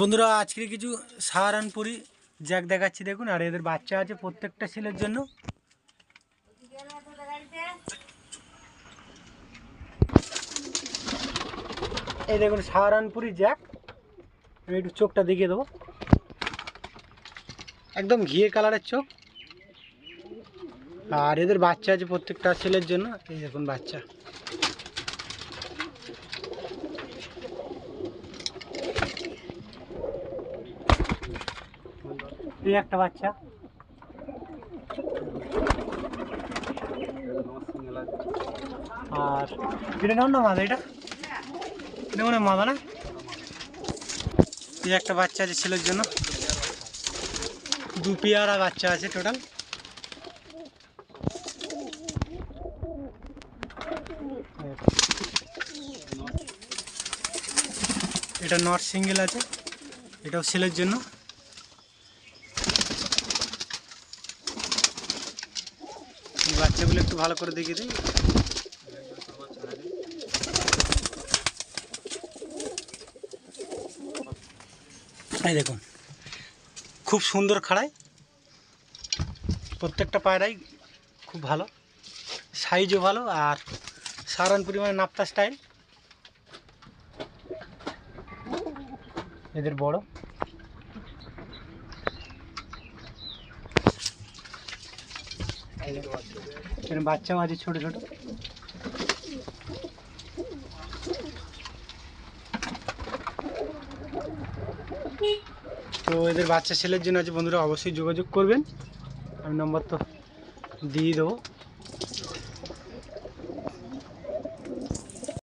বন্ধুরা আজকে কিছু সাহারানপুরি জ্যাক দেখাচ্ছি দেখুন। আর এদের বাচ্চা আছে প্রত্যেকটা ছেলের জন্য। এই দেখুন সাহারানপুরি জ্যাক। আমি একটু চোখটা দেখিয়ে দেবো, একদম ঘিয়ে কালারের চোখ। আর এদের বাচ্চা আছে প্রত্যেকটা ছেলের জন্য। এই দেখুন বাচ্চা, এই একটা বাচ্চা। আর এটা কেমন না মাদা, এটা মনে হয় মাদা না। এই একটা বাচ্চা আছে ছেলের জন্য, দু পেয়ারা বাচ্চা আছে টোটাল। এটা নট সিঙ্গেল আছে, এটাও ছেলের জন্য। এই বাচ্চাগুলো একটু ভালো করে দেখিয়ে দিই। এই দেখুন খুব সুন্দর খাড়াই, প্রত্যেকটা পায়রাই খুব ভালো, সাইজও ভালো। আর সাহারানপুরি মানে নাপ্তা স্টাইল। এদের বড় এরকম বাচ্চাও আছে ছোট ছোট। তো এদের বাচ্চা ছেলের জন্য আছে বন্ধুরা, অবশ্যই যোগাযোগ করবেন। আমি নম্বর তো দিয়ে দেবো।